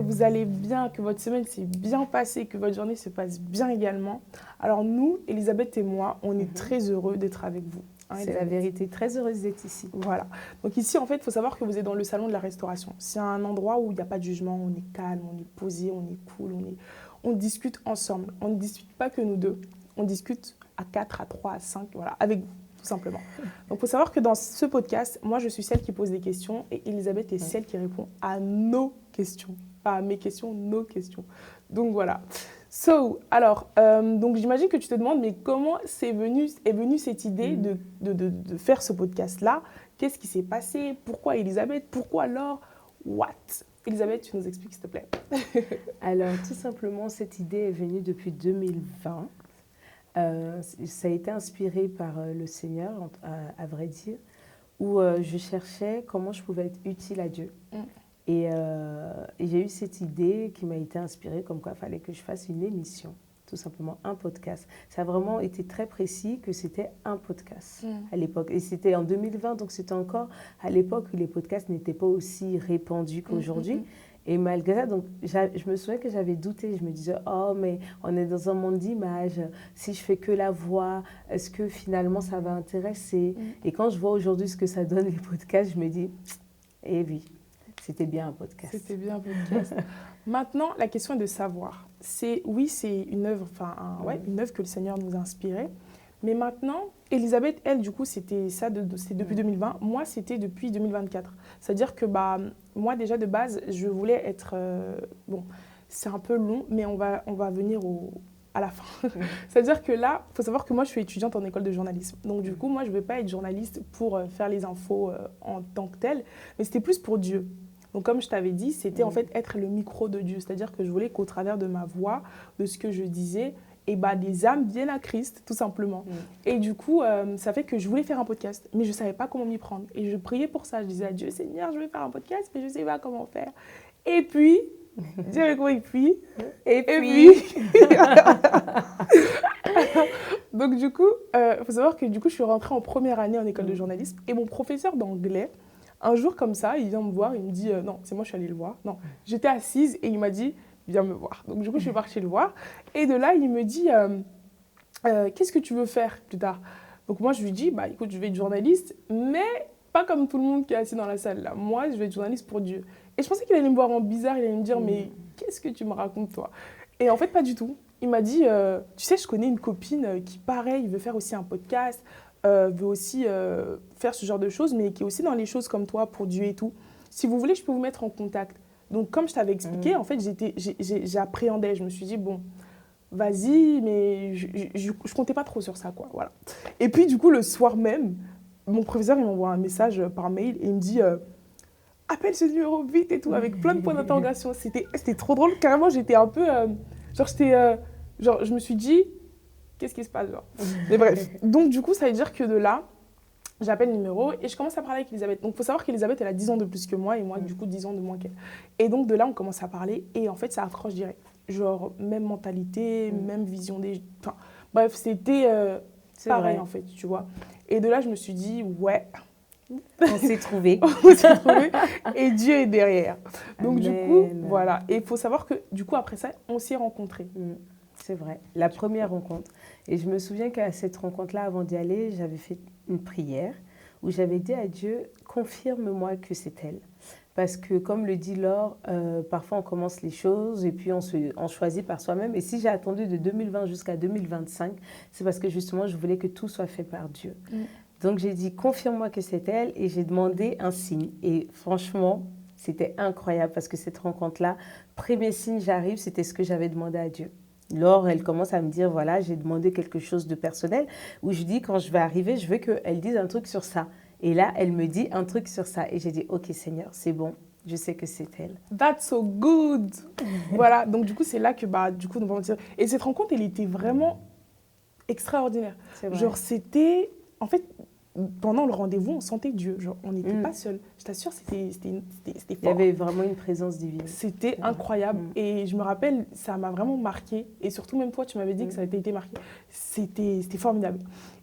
vous allez bien, que votre semaine s'est bien passée, que votre journée se passe bien également. Alors nous, Elisabeth et moi, on est très heureux d'être avec vous. Hein, c'est la vérité, très heureuse d'être ici. Voilà. Donc ici, en fait, il faut savoir que vous êtes dans le salon de la restauration. C'est un endroit où il n'y a pas de jugement, on est calme, on est posé, on est cool, on discute ensemble. On ne discute pas que nous deux, on discute à 4, à 3, à 5, voilà, avec vous, tout simplement. Donc il faut savoir que dans ce podcast, moi, je suis celle qui pose des questions et Elisabeth est celle qui répond à nos questions. Pas à mes questions, nos questions. Donc voilà. Alors, donc j'imagine que tu te demandes, mais comment est venue cette idée de faire ce podcast-là? Qu'est-ce qui s'est passé? Pourquoi Elisabeth? Pourquoi Laure? What? Elisabeth, tu nous expliques, s'il te plaît. Alors, tout simplement, cette idée est venue depuis 2020. Ça a été inspiré par le Seigneur, à vrai dire, où je cherchais comment je pouvais être utile à Dieu. Et j'ai eu cette idée qui m'a été inspirée, comme quoi il fallait que je fasse une émission, tout simplement un podcast. Ça a vraiment été très précis que c'était un podcast à l'époque. Et c'était en 2020, donc c'était encore à l'époque où les podcasts n'étaient pas aussi répandus qu'aujourd'hui. Et malgré ça, donc, je me souviens que j'avais douté. Je me disais, oh, mais on est dans un monde d'image. Si je fais que la voix, est-ce que finalement ça va intéresser? Et quand je vois aujourd'hui ce que ça donne, les podcasts, je me dis, eh oui. C'était bien un podcast. C'était bien un podcast. Maintenant, la question est de savoir. C'est une œuvre, une œuvre que le Seigneur nous a inspirée. Mais maintenant, Elisabeth, elle, du coup, c'est depuis 2020. Moi, c'était depuis 2024. C'est-à-dire que moi, déjà, de base, je voulais être... c'est un peu long, mais on va venir à la fin. C'est-à-dire que là, il faut savoir que moi, je suis étudiante en école de journalisme. Donc, du coup, moi, je ne vais pas être journaliste pour faire les infos en tant que telle, mais c'était plus pour Dieu. Donc, comme je t'avais dit, c'était en fait être le micro de Dieu. C'est-à-dire que je voulais qu'au travers de ma voix, de ce que je disais, des âmes viennent à Christ, tout simplement. Et du coup, ça fait que je voulais faire un podcast, mais je ne savais pas comment m'y prendre. Et je priais pour ça. Je disais à Dieu, Seigneur, je vais faire un podcast, mais je ne sais pas comment faire. Et puis, Dieu avec moi, et puis. Donc, du coup, faut savoir que du coup, je suis rentrée en première année en école de journalisme. Et mon professeur d'anglais, un jour comme ça, il vient me voir, il me dit, non, c'est moi, je suis allée le voir. Non, j'étais assise et il m'a dit, viens me voir. Donc, du coup, je suis partie le voir. Et de là, il me dit, qu'est-ce que tu veux faire plus tard? Donc, moi, je lui dis, écoute, je vais être journaliste, mais pas comme tout le monde qui est assis dans la salle là. Moi, je vais être journaliste pour Dieu. Et je pensais qu'il allait me voir en bizarre, il allait me dire, mais qu'est-ce que tu me racontes, toi? Et en fait, pas du tout. Il m'a dit, tu sais, je connais une copine qui, pareil, veut faire aussi un podcast, veut aussi faire ce genre de choses, mais qui est aussi dans les choses comme toi, pour Dieu et tout. Si vous voulez, je peux vous mettre en contact. Donc, comme je t'avais expliqué, en fait, j'appréhendais. Je me suis dit, bon, vas-y, mais je comptais pas trop sur ça, quoi. Voilà. Et puis, du coup, le soir même, mon professeur, il m'envoie un message par mail et il me dit, appelle ce numéro vite et tout, avec plein de points d'interrogation. C'était trop drôle. Carrément, j'étais un peu... je me suis dit, qu'est-ce qui se passe, genre. Mais bref. Donc, du coup, ça veut dire que de là, j'appelle le numéro et je commence à parler avec Elisabeth. Donc, il faut savoir qu'Elisabeth, elle a 10 ans de plus que moi et moi, du coup, 10 ans de moins qu'elle. Et donc, de là, on commence à parler et en fait, ça accroche direct. Genre, même mentalité, même vision des... Enfin, bref, c'était pareil, en fait, tu vois. Et de là, je me suis dit, ouais... On s'est trouvés. On s'est trouvés et Dieu est derrière. Donc, du coup, voilà. Et il faut savoir que, du coup, après ça, on s'est rencontrés. C'est vrai, la première rencontre. Et je me souviens qu'à cette rencontre-là, avant d'y aller, j'avais fait une prière où j'avais dit à Dieu, confirme-moi que c'est elle. Parce que, comme le dit Laure, parfois on commence les choses et puis on choisit par soi-même. Et si j'ai attendu de 2020 jusqu'à 2025, c'est parce que justement, je voulais que tout soit fait par Dieu. Donc, j'ai dit, confirme-moi que c'est elle et j'ai demandé un signe. Et franchement, c'était incroyable parce que cette rencontre-là, premier signe, j'arrive, c'était ce que j'avais demandé à Dieu. Laure, elle commence à me dire, voilà, j'ai demandé quelque chose de personnel, où je dis, quand je vais arriver, je veux qu'elle dise un truc sur ça. Et là, elle me dit un truc sur ça. Et j'ai dit, ok Seigneur, c'est bon, je sais que c'est elle. That's so good. Voilà, donc du coup, c'est là que, du coup, et cette rencontre, elle était vraiment extraordinaire. C'est vrai. Genre, c'était, en fait, pendant le rendez-vous, on sentait Dieu. Genre, on n'était pas seuls. Je t'assure, c'était fort. Il y avait vraiment une présence divine. C'était incroyable. Et je me rappelle, ça m'a vraiment marqué. Et surtout, même toi, tu m'avais dit que ça avait été marqué. C'était formidable.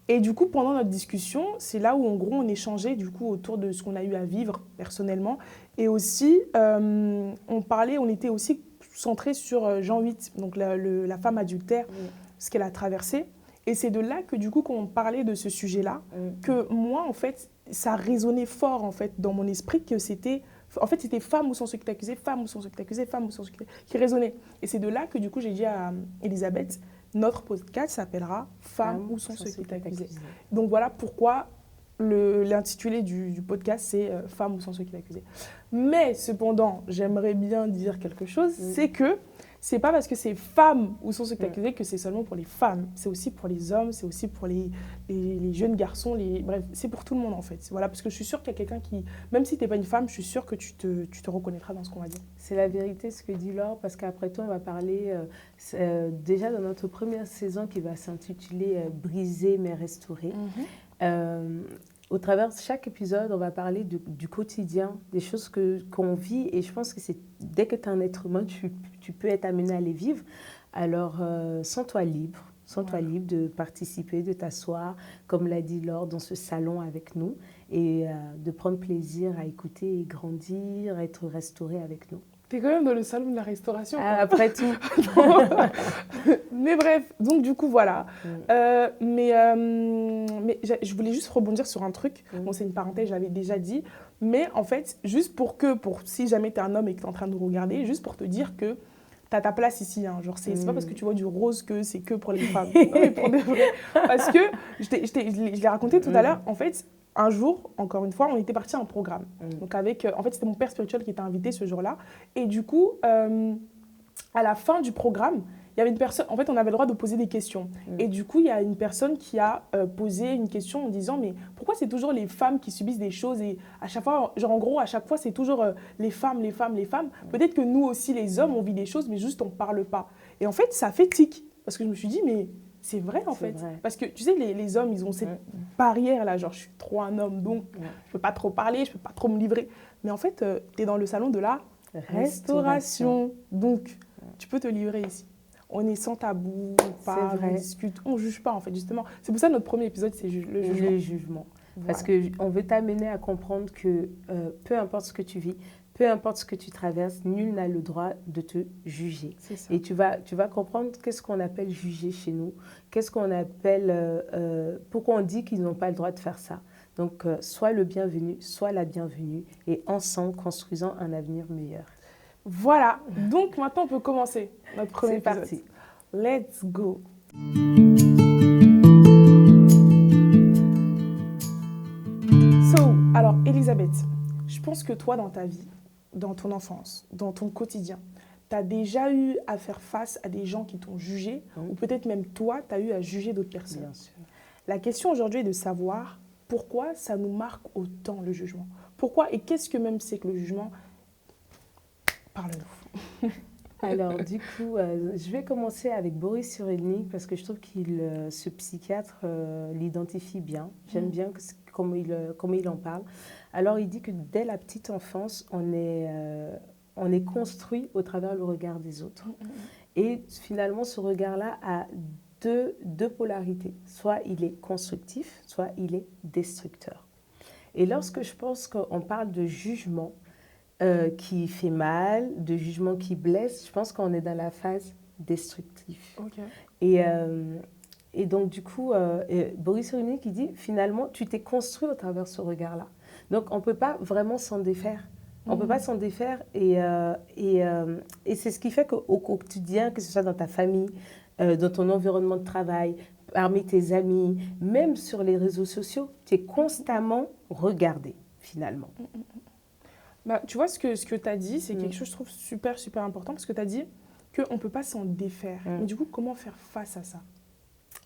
Et du coup, pendant notre discussion, c'est là où, en gros, on échangeait du coup, autour de ce qu'on a eu à vivre personnellement. Et aussi, on était aussi centré sur Jean 8, donc la femme adultère, ce qu'elle a traversé. Et c'est de là que, du coup, quand on parlait de ce sujet-là, que moi, en fait, ça résonnait fort, en fait, dans mon esprit, que c'était... En fait, c'était femme ou sont ceux qui t'accusaient, femme ou sont ceux qui t'accusaient, femme ou sont ceux qui résonnaient. Et c'est de là que, du coup, j'ai dit à Elisabeth, notre podcast s'appellera « Femme ou sont ceux qui t'accusaient ». Donc, voilà pourquoi l'intitulé du podcast, c'est « Femme ou sont ceux qui t'accusaient ». Mais, cependant, j'aimerais bien dire quelque chose, c'est que c'est pas parce que c'est femmes ou sont ceux qui t'accusaient que c'est seulement pour les femmes. C'est aussi pour les hommes, c'est aussi pour les jeunes garçons, bref, c'est pour tout le monde en fait. Voilà, parce que je suis sûre qu'il y a quelqu'un qui, même si tu n'es pas une femme, je suis sûre que tu te reconnaîtras dans ce qu'on va dire. C'est la vérité ce que dit Laure, parce qu'après toi, on va parler déjà dans notre première saison qui va s'intituler « Briser mais restaurer ». Au travers de chaque épisode, on va parler du quotidien, des choses qu'on vit. Et je pense que dès que tu es un être humain, tu peux être amené à les vivre. Alors, sens-toi libre. Sens-toi libre de participer, de t'asseoir, comme l'a dit Laure, dans ce salon avec nous. Et de prendre plaisir à écouter et grandir, à être restauré avec nous. T'es quand même dans le salon de la restauration. Après tout. Mais bref, donc du coup, voilà. Mais je voulais juste rebondir sur un truc. Bon, c'est une parenthèse, j'avais déjà dit. Mais en fait, juste pour si jamais t'es un homme et que t'es en train de nous regarder, juste pour te dire que t'as ta place ici. Hein. Genre, c'est pas parce que tu vois du rose que c'est que pour les femmes. Non, mais pour de vrai. Parce que, je l'ai raconté tout à l'heure, en fait... Un jour, encore une fois, on était parti à un programme. Donc avec, en fait, c'était mon père spirituel qui était invité ce jour-là. Et du coup, à la fin du programme, il y avait une personne... En fait, on avait le droit de poser des questions. Et du coup, il y a une personne qui a posé une question en disant « Mais pourquoi c'est toujours les femmes qui subissent des choses ?» Et à chaque fois, genre en gros, à chaque fois, c'est toujours les femmes, les femmes, les femmes. Peut-être que nous aussi, les hommes, on vit des choses, mais juste on ne parle pas. Et en fait, ça fait tic. Parce que je me suis dit « Mais... » C'est vrai en fait, parce que tu sais, les hommes, ils ont cette barrière-là, genre je suis trop un homme, donc je peux pas trop parler, je peux pas trop me livrer. Mais en fait, tu es dans le salon de la restauration, donc tu peux te livrer ici. On est sans tabou, on parle, on discute, on juge pas en fait, justement. C'est pour ça que notre premier épisode, c'est le jugement. Voilà. Parce qu'on veut t'amener à comprendre que peu importe ce que tu vis, peu importe ce que tu traverses, nul n'a le droit de te juger. Et tu vas comprendre qu'est-ce qu'on appelle juger chez nous, qu'est-ce qu'on appelle, pourquoi on dit qu'ils n'ont pas le droit de faire ça. Donc, sois le bienvenu, sois la bienvenue, et ensemble, construisons un avenir meilleur. Voilà, donc maintenant on peut commencer notre premier épisode. C'est parti. Let's go. Alors, Elisabeth, je pense que toi, dans ta vie, dans ton enfance, dans ton quotidien, tu as déjà eu à faire face à des gens qui t'ont jugé, ou peut-être même toi, tu as eu à juger d'autres personnes. Bien sûr. La question aujourd'hui est de savoir pourquoi ça nous marque autant le jugement. Pourquoi et qu'est-ce que même c'est que le jugement? Parle-nous. Alors, du coup, je vais commencer avec Boris Cyrulnik parce que je trouve que ce psychiatre l'identifie bien. J'aime bien comment il en parle. Alors, il dit que dès la petite enfance, on est construit au travers le regard des autres. Et finalement, ce regard-là a deux polarités. Soit il est constructif, soit il est destructeur. Et lorsque je pense qu'on parle de jugement, qui fait mal, de jugement qui blesse, je pense qu'on est dans la phase destructive. Et donc, du coup, Boris Cyrulnik, il dit, finalement, tu t'es construit au travers de ce regard-là. Donc, on ne peut pas vraiment s'en défaire. On ne peut pas s'en défaire. Et c'est ce qui fait qu'au quotidien, que ce soit dans ta famille, dans ton environnement de travail, parmi tes amis, même sur les réseaux sociaux, tu es constamment regardé, finalement. Bah, tu vois, ce que tu as dit, c'est quelque chose, je trouve, super, super important, parce que tu as dit qu'on ne peut pas s'en défaire. Mais du coup, comment faire face à ça?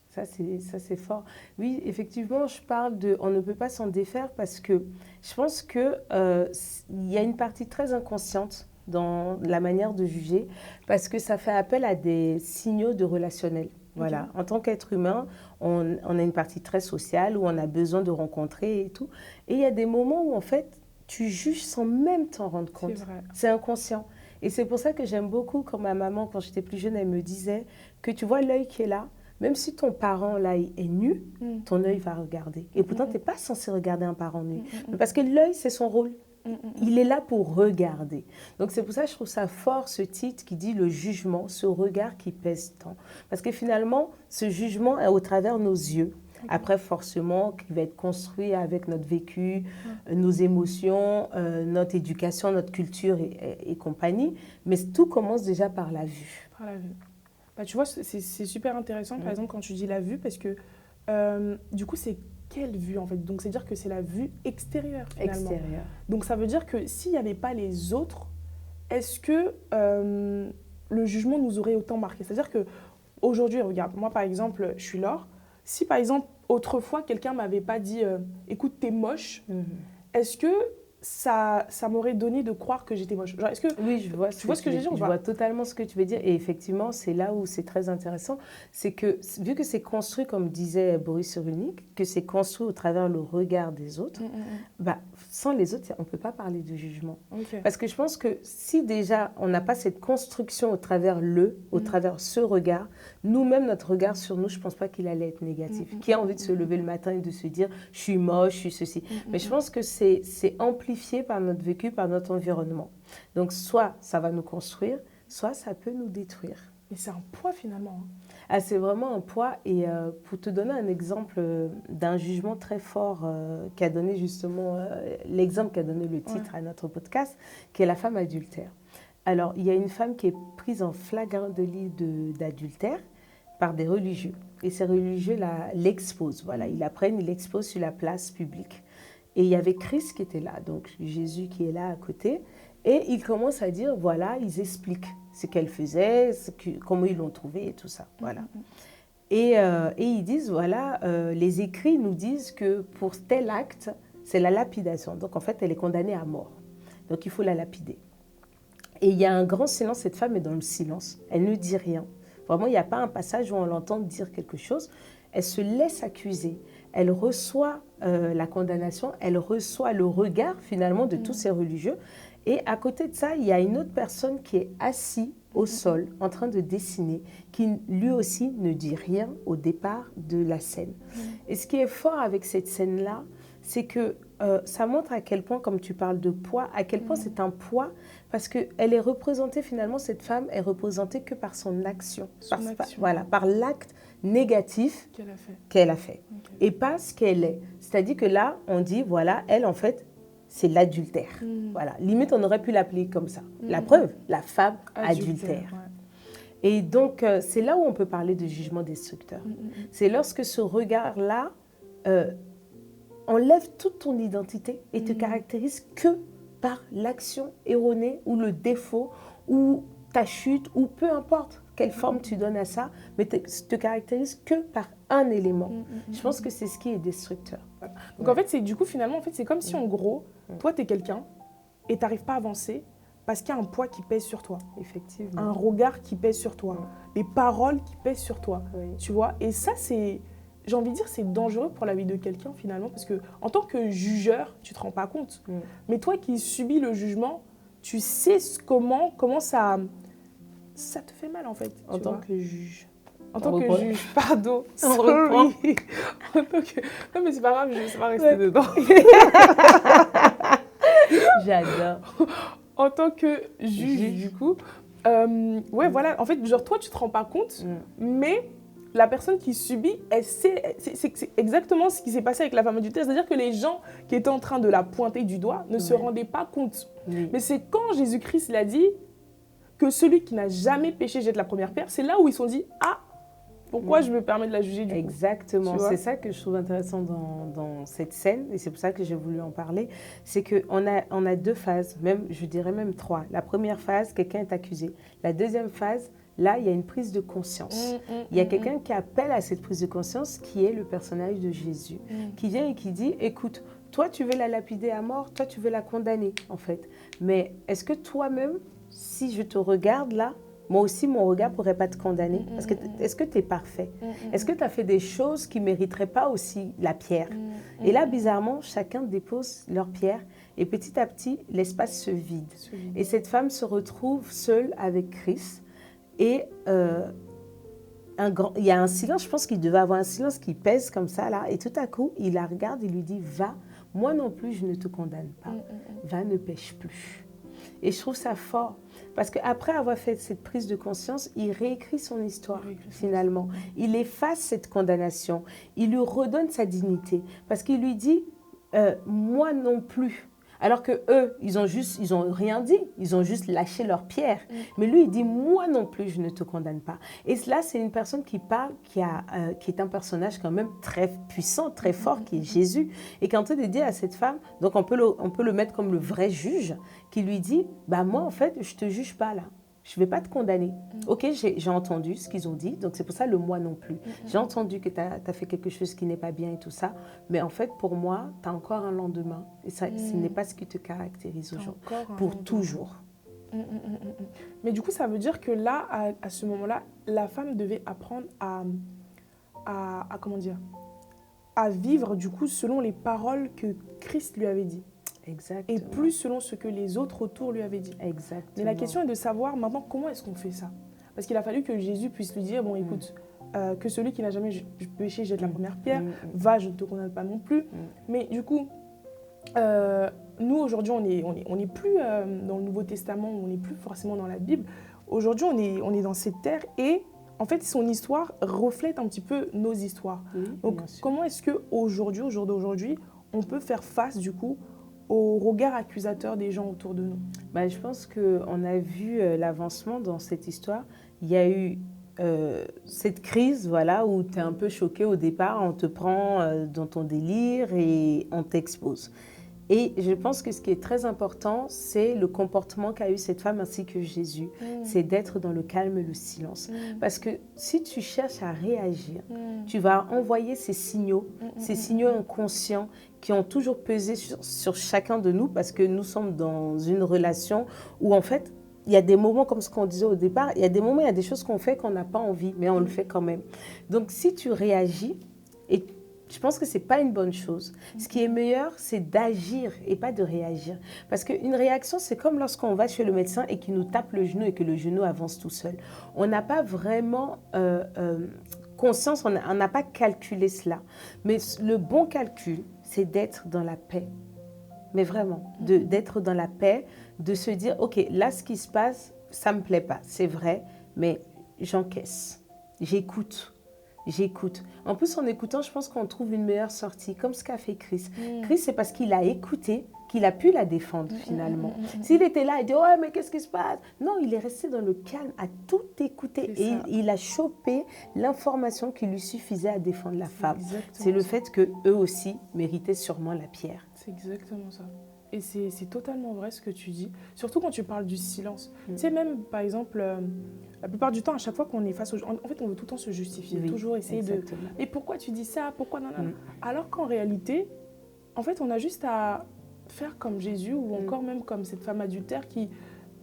Ça, c'est fort. Oui, effectivement, je parle de... On ne peut pas s'en défaire parce que je pense qu'il y a une partie très inconsciente dans la manière de juger, parce que ça fait appel à des signaux de relationnel. Voilà. En tant qu'être humain, on a une partie très sociale où on a besoin de rencontrer et tout. Et il y a des moments où, en fait, tu juges sans même t'en rendre compte. C'est vrai. C'est inconscient. Et c'est pour ça que j'aime beaucoup quand ma maman, quand j'étais plus jeune, elle me disait que tu vois l'œil qui est là, même si ton parent là est nu, ton œil va regarder. Et pourtant, tu n'es pas censé regarder un parent nu. Mais parce que l'œil, c'est son rôle. Il est là pour regarder. Donc c'est pour ça que je trouve ça fort, ce titre qui dit le jugement, ce regard qui pèse tant. Parce que finalement, ce jugement est au travers de nos yeux. Après, forcément, qui va être construit avec notre vécu, nos émotions, notre éducation, notre culture et compagnie. Mais tout commence déjà par la vue. Par la vue. Bah, tu vois, c'est super intéressant, par exemple, quand tu dis la vue, parce que du coup, c'est quelle vue, en fait? Donc, c'est-à-dire que c'est la vue extérieure, finalement. Extérieure. Donc, ça veut dire que s'il n'y avait pas les autres, est-ce que le jugement nous aurait autant marqué? C'est-à-dire qu'aujourd'hui, regarde, moi, par exemple, je suis Laure. Si, par exemple, autrefois, quelqu'un ne m'avait pas dit « Écoute, t'es moche est-ce que ça m'aurait donné de croire que j'étais moche? Genre, est-ce que Oui, je vois tu vois ce que je veux dire ou je pas? vois totalement ce que tu veux dire. Et effectivement, c'est là où c'est très intéressant. C'est que, vu que c'est construit, comme disait Boris Cyrulnik, que c'est construit au travers le regard des autres, bah, sans les autres, on ne peut pas parler de jugement. Okay. Parce que je pense que si déjà on n'a pas cette construction au travers au travers ce regard, nous-mêmes, notre regard sur nous, je ne pense pas qu'il allait être négatif. Qui a envie de se lever le matin et de se dire « je suis moche, je suis ceci ». Mais je pense que c'est amplifié par notre vécu, par notre environnement. Donc soit ça va nous construire, soit ça peut nous détruire. Mais c'est un poids finalement. Ah, c'est vraiment un poids. Et pour te donner un exemple d'un jugement très fort qui a donné justement l'exemple qui a donné le titre à notre podcast, qui est la femme adultère. Alors, il y a une femme qui est prise en flagrant délit d'adultère par des religieux. Et ces religieux l'exposent. Voilà, ils la prennent, ils l'exposent sur la place publique. Et il y avait Christ qui était là, donc Jésus qui est là à côté. Et ils commencent à dire, voilà, ils expliquent ce qu'elle faisait, comment ils l'ont trouvée et tout ça. Voilà. Et ils disent, voilà, les écrits nous disent que pour tel acte, c'est la lapidation. Donc en fait, elle est condamnée à mort. Donc il faut la lapider. Et il y a un grand silence, cette femme est dans le silence. Elle ne dit rien. Vraiment, il n'y a pas un passage où on l'entend dire quelque chose. Elle se laisse accuser. Elle reçoit la condamnation, elle reçoit le regard finalement de tous ces religieux. Et à côté de ça, il y a une autre personne qui est assise au sol en train de dessiner, qui lui aussi ne dit rien au départ de la scène. Et ce qui est fort avec cette scène-là, c'est que ça montre à quel point, comme tu parles de poids, à quel point c'est un poids, parce qu'elle est représentée finalement, cette femme est représentée que par son action. Voilà, par l'acte négatif qu'elle a fait. Okay. Et pas ce qu'elle est. C'est-à-dire que là, on dit, voilà, elle en fait, c'est l'adultère. Voilà. Limite, on aurait pu l'appeler comme ça. La preuve, la femme adultère. Ouais. Et donc, c'est là où on peut parler de jugement destructeur. C'est lorsque ce regard-là enlève toute ton identité et te caractérise que par l'action erronée ou le défaut ou ta chute ou peu importe quelle forme tu donnes à ça, mais te caractérise que par un élément. Je pense que c'est ce qui est destructeur. Voilà. Donc en fait, c'est du coup finalement, en fait, c'est comme si en gros, toi tu es quelqu'un et tu n'arrives pas à avancer parce qu'il y a un poids qui pèse sur toi. Effectivement. Un regard qui pèse sur toi, des paroles qui pèsent sur toi. Tu vois, et ça c'est, j'ai envie de dire, c'est dangereux pour la vie de quelqu'un finalement parce que en tant que jugeur, tu te rends pas compte. Mais toi qui subis le jugement, tu sais comment ça te fait mal en fait. En tant que juge. En tant que juge, pardon. On reprend. En tant que... Non mais c'est pas grave, je ne sais pas rester dedans. J'adore. En tant que juge, du coup, ouais voilà, en fait, genre toi tu te rends pas compte, mais la personne qui subit, elle sait, c'est exactement ce qui s'est passé avec la femme adultère. C'est-à-dire que les gens qui étaient en train de la pointer du doigt ne se rendaient pas compte. Mais c'est quand Jésus-Christ l'a dit que celui qui n'a jamais péché jette la première pierre, c'est là où ils se sont dit « Ah, pourquoi je me permets de la juger du coup ?» Exactement, c'est ça que je trouve intéressant dans cette scène, et c'est pour ça que j'ai voulu en parler, c'est qu'on a deux phases, même, je dirais même trois. La première phase, quelqu'un est accusé. La deuxième phase, là, il y a une prise de conscience. Il y a quelqu'un qui appelle à cette prise de conscience, qui est le personnage de Jésus, qui vient et qui dit « Écoute, toi, tu veux la lapider à mort, toi, tu veux la condamner, en fait. Mais est-ce que toi-même, si je te regarde là, moi aussi, mon regard ne pourrait pas te condamner. Parce que est-ce que tu es parfait? Est-ce que tu as fait des choses qui ne mériteraient pas aussi la pierre? Et là, bizarrement, chacun dépose leur pierre et petit à petit, l'espace se vide. Et cette femme se retrouve seule avec Christ et il y a un silence, je pense qu'il devait avoir un silence qui pèse comme ça là. Et tout à coup, il la regarde et lui dit, va, moi non plus, je ne te condamne pas. Va, ne pêche plus. Et je trouve ça fort. Parce qu'après avoir fait cette prise de conscience, il réécrit son histoire, finalement. Il efface cette condamnation. Il lui redonne sa dignité. Parce qu'il lui dit, moi non plus. Alors que eux, ils ont rien dit. Ils ont juste lâché leur pierre. Mais lui, il dit, moi non plus, je ne te condamne pas. Et là, c'est une personne qui parle, qui est un personnage quand même très puissant, très fort, qui est Jésus. Et quand on dit à cette femme, donc on peut le mettre comme le vrai juge, qui lui dit, bah moi, en fait, je ne te juge pas là. Je ne vais pas te condamner. Ok, j'ai entendu ce qu'ils ont dit, donc c'est pour ça le moi non plus. J'ai entendu que tu as fait quelque chose qui n'est pas bien et tout ça, mais en fait, pour moi, tu as encore un lendemain. Et ça, ce n'est pas ce qui te caractérise aujourd'hui, pour toujours. Mais du coup, ça veut dire que là, à ce moment-là, la femme devait apprendre à comment dire, à vivre du coup selon les paroles que Christ lui avait dit. Exactement. Et plus selon ce que les autres autour lui avaient dit. Exactement. Mais la question est de savoir maintenant comment est-ce qu'on fait ça. Parce qu'il a fallu que Jésus puisse lui dire, bon écoute, que celui qui n'a jamais péché jette la première pierre, va, je ne te condamne pas non plus. Mais du coup, nous aujourd'hui, on n'est plus dans le Nouveau Testament, on n'est plus forcément dans la Bible. Aujourd'hui, on est dans cette terre et en fait, son histoire reflète un petit peu nos histoires. Donc, comment est-ce qu'aujourd'hui, au jour d'aujourd'hui, on peut faire face du coup au regard accusateur des gens autour de nous? Je pense qu'on a vu l'avancement dans cette histoire. Il y a eu cette crise voilà, où tu es un peu choqué au départ, on te prend dans ton délire et on t'expose. Et je pense que ce qui est très important, c'est le comportement qu'a eu cette femme ainsi que Jésus. C'est d'être dans le calme et le silence. Parce que si tu cherches à réagir, tu vas envoyer ces signaux inconscients qui ont toujours pesé sur chacun de nous parce que nous sommes dans une relation où en fait, il y a des moments, comme ce qu'on disait au départ, il y a des moments, il y a des choses qu'on fait qu'on n'a pas envie, mais on le fait quand même. Donc si tu réagis, et je pense que ce n'est pas une bonne chose. Ce qui est meilleur, c'est d'agir et pas de réagir. Parce qu'une réaction, c'est comme lorsqu'on va chez le médecin et qu'il nous tape le genou et que le genou avance tout seul. On n'a pas vraiment conscience, on n'a pas calculé cela. Mais le bon calcul, c'est d'être dans la paix. Mais vraiment, d'être dans la paix, de se dire, OK, là, ce qui se passe, ça ne me plaît pas, c'est vrai, mais j'encaisse, j'écoute. En plus, en écoutant, je pense qu'on trouve une meilleure sortie, comme ce qu'a fait Christ. Christ, c'est parce qu'il a écouté qu'il a pu la défendre finalement. S'il était là et dit « Ouais, mais qu'est-ce qui se passe ?» Non, il est resté dans le calme, à tout écouter. Et il a chopé l'information qui lui suffisait à défendre la femme. C'est le fait qu'eux aussi méritaient sûrement la pierre. C'est exactement ça. Et c'est totalement vrai ce que tu dis, surtout quand tu parles du silence. Tu sais, même par exemple, la plupart du temps, à chaque fois qu'on est face aux gens, en fait, on veut tout le temps se justifier, toujours essayer de... Et pourquoi tu dis ça? Pourquoi non, non. Alors qu'en réalité, en fait, on a juste à faire comme Jésus ou encore même comme cette femme adultère qui...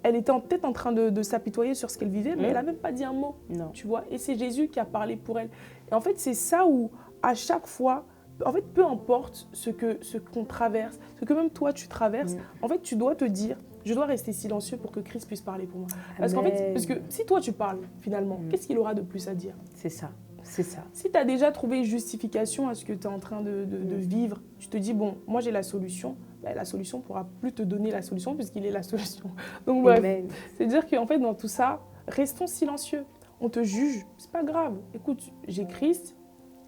Elle était peut-être en train de s'apitoyer sur ce qu'elle vivait, mais elle n'a même pas dit un mot, tu vois. Et c'est Jésus qui a parlé pour elle. Et en fait, c'est ça où, à chaque fois... En fait, peu importe ce qu'on traverse, ce que même toi tu traverses, en fait, tu dois te dire, je dois rester silencieux pour que Christ puisse parler pour moi. Parce qu'en fait, parce que si toi tu parles, finalement, qu'est-ce qu'il aura de plus à dire? C'est ça. Si tu as déjà trouvé justification à ce que tu es en train de vivre, tu te dis, bon, moi j'ai la solution, la solution ne pourra plus te donner la solution puisqu'il est la solution. Donc bref, c'est-à-dire qu'en fait, dans tout ça, restons silencieux. On te juge, c'est pas grave. Écoute, j'ai Christ,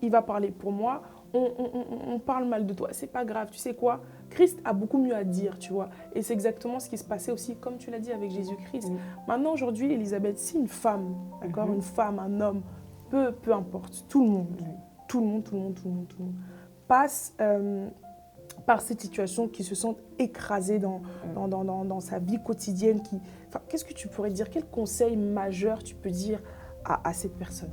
il va parler pour moi. On parle mal de toi, c'est pas grave, tu sais quoi, Christ a beaucoup mieux à dire, tu vois, et c'est exactement ce qui se passait aussi, comme tu l'as dit, avec Jésus-Christ. Maintenant, aujourd'hui, Elisabeth, si une femme, d'accord, une femme, un homme, peu importe, tout le monde passe par cette situation, qui se sentent écrasés dans sa vie quotidienne, qu'est-ce que tu pourrais dire, quel conseil majeur tu peux dire à cette personne?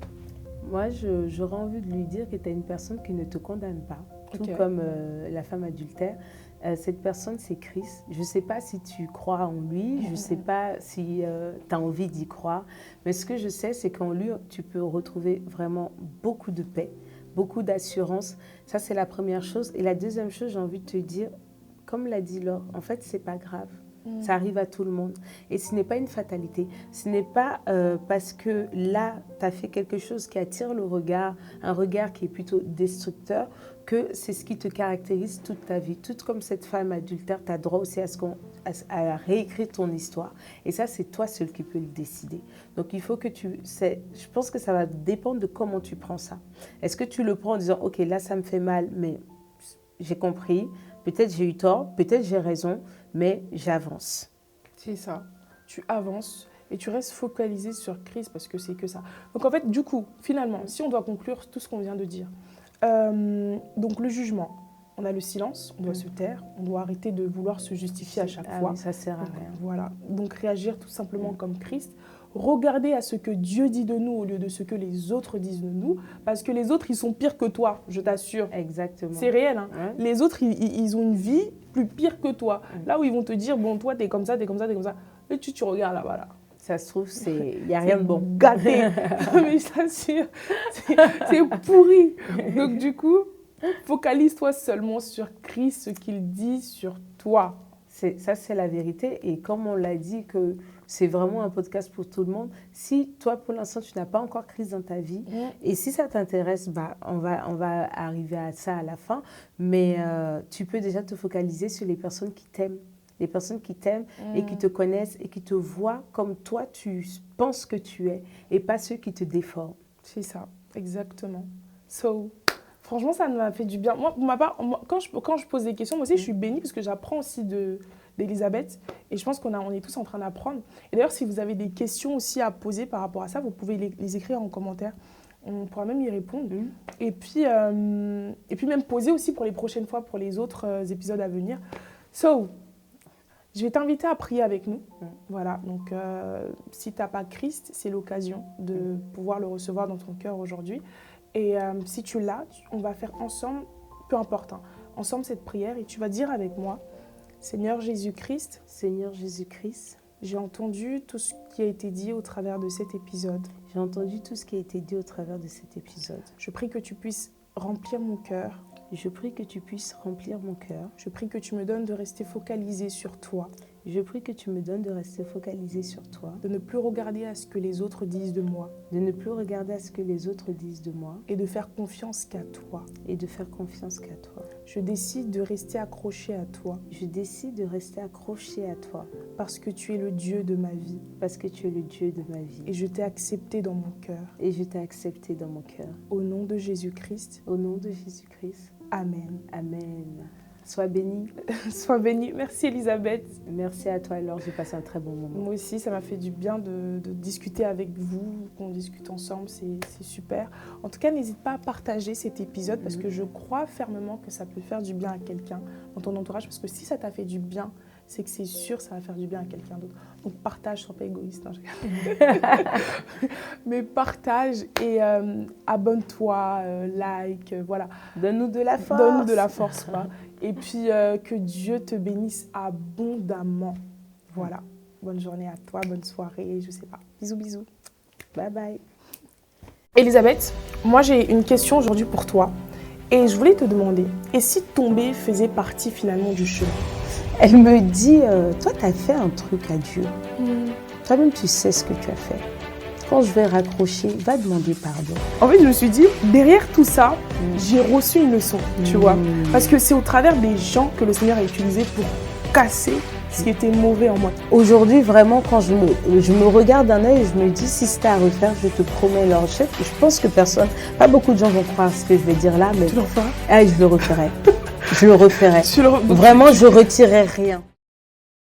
Moi, j'aurais envie de lui dire que tu es une personne qui ne te condamne pas. tout comme la femme adultère. Cette personne, c'est Christ. Je ne sais pas si tu crois en lui, je ne sais pas si tu as envie d'y croire, mais ce que je sais, c'est qu'en lui, tu peux retrouver vraiment beaucoup de paix, beaucoup d'assurance. Ça, c'est la première chose. Et la deuxième chose, j'ai envie de te dire, comme l'a dit Laure, en fait, ce n'est pas grave. Ça arrive à tout le monde. Et ce n'est pas une fatalité. Ce n'est pas parce que là, tu as fait quelque chose qui attire le regard, un regard qui est plutôt destructeur, que c'est ce qui te caractérise toute ta vie. Tout comme cette femme adultère, tu as droit aussi à réécrire ton histoire. Et ça, c'est toi seul qui peux le décider. Donc, il faut que je pense que ça va dépendre de comment tu prends ça. Est-ce que tu le prends en disant, OK, là, ça me fait mal, mais j'ai compris. Peut-être j'ai eu tort, peut-être j'ai raison, mais j'avance. C'est ça. Tu avances et tu restes focalisé sur Christ parce que c'est que ça. Donc en fait, du coup, finalement, si on doit conclure tout ce qu'on vient de dire, donc le jugement, on a le silence, on doit se taire, on doit arrêter de vouloir se justifier à chaque fois. Oui, ça sert à rien. Voilà. Donc réagir tout simplement comme Christ. Regarder à ce que Dieu dit de nous au lieu de ce que les autres disent de nous. Parce que les autres, ils sont pires que toi, je t'assure. Exactement. C'est réel. Hein. Ouais. Les autres, ils ont une vie plus pire que toi. Là où ils vont te dire, bon, toi, t'es comme ça, t'es comme ça, t'es comme ça. Et tu regardes là-bas. Là. Ça se trouve, il n'y a rien de bon. Gâté. Mais je t'assure, c'est pourri. Donc du coup, focalise-toi seulement sur Christ, ce qu'il dit sur toi. Ça, c'est la vérité. Et comme on l'a dit, que c'est vraiment un podcast pour tout le monde. Si toi, pour l'instant, tu n'as pas encore Christ dans ta vie, et si ça t'intéresse, on va arriver à ça à la fin, mais tu peux déjà te focaliser sur les personnes qui t'aiment. Les personnes qui t'aiment et qui te connaissent et qui te voient comme toi, tu penses que tu es, et pas ceux qui te déforment. C'est ça, exactement. Franchement, ça m'a fait du bien. Moi, pour ma part, quand je pose des questions, moi aussi, je suis bénie parce que j'apprends aussi d'Elisabeth. Et je pense on est tous en train d'apprendre. Et d'ailleurs, si vous avez des questions aussi à poser par rapport à ça, vous pouvez les écrire en commentaire. On pourra même y répondre. Et puis même poser aussi pour les prochaines fois, pour les autres épisodes à venir. Je vais t'inviter à prier avec nous. Voilà, donc si tu n'as pas Christ, c'est l'occasion de pouvoir le recevoir dans ton cœur aujourd'hui. Et si tu l'as, on va faire ensemble, peu importe, ensemble cette prière. Et tu vas dire avec moi, Seigneur Jésus-Christ, j'ai entendu tout ce qui a été dit au travers de cet épisode. J'ai entendu tout ce qui a été dit au travers de cet épisode. Je prie que tu puisses remplir mon cœur. Je prie que tu puisses remplir mon cœur. Je prie que tu me donnes de rester focalisé sur toi. Je prie que tu me donnes de rester focalisé sur toi. De ne plus regarder à ce que les autres disent de moi. De ne plus regarder à ce que les autres disent de moi. Et de faire confiance qu'à toi. Et de faire confiance qu'à toi. Je décide de rester accroché à toi. Je décide de rester accroché à toi. Parce que tu es le Dieu de ma vie. Parce que tu es le Dieu de ma vie. Et je t'ai accepté dans mon cœur. Et je t'ai accepté dans mon cœur. Au nom de Jésus-Christ. Au nom de Jésus-Christ. Amen. Amen. Sois bénie. Sois bénie. Merci Elisabeth. Merci à toi alors, j'ai passé un très bon moment. Moi aussi, ça m'a fait du bien de discuter avec vous, qu'on discute ensemble, c'est super. En tout cas, n'hésite pas à partager cet épisode parce que je crois fermement que ça peut faire du bien à quelqu'un dans ton entourage. Parce que si ça t'a fait du bien, c'est que c'est sûr que ça va faire du bien à quelqu'un d'autre. Donc partage, sois pas égoïste. Mais partage et abonne-toi, like, voilà. Donne-nous de la force. Donne-nous de la force, quoi. Et puis que Dieu te bénisse abondamment. Voilà. Bonne journée à toi, bonne soirée, je sais pas. Bisous, bisous. Bye bye. Elisabeth, moi j'ai une question aujourd'hui pour toi. Et je voulais te demander, et si tomber faisait partie finalement du chemin? Elle me dit, toi tu as fait un truc à Dieu. Toi-même tu sais ce que tu as fait. Quand je vais raccrocher, va demander pardon. En fait, je me suis dit, derrière tout ça, j'ai reçu une leçon, tu vois. Parce que c'est au travers des gens que le Seigneur a utilisé pour casser ce qui était mauvais en moi. Aujourd'hui, vraiment, quand je me regarde d'un œil et je me dis, si c'était à refaire, je te promets, leur chef, je pense que pas beaucoup de gens vont croire ce que je vais dire là, mais tu le referas? Je le referai. Je le referai. Donc, vraiment, je retirerai rien.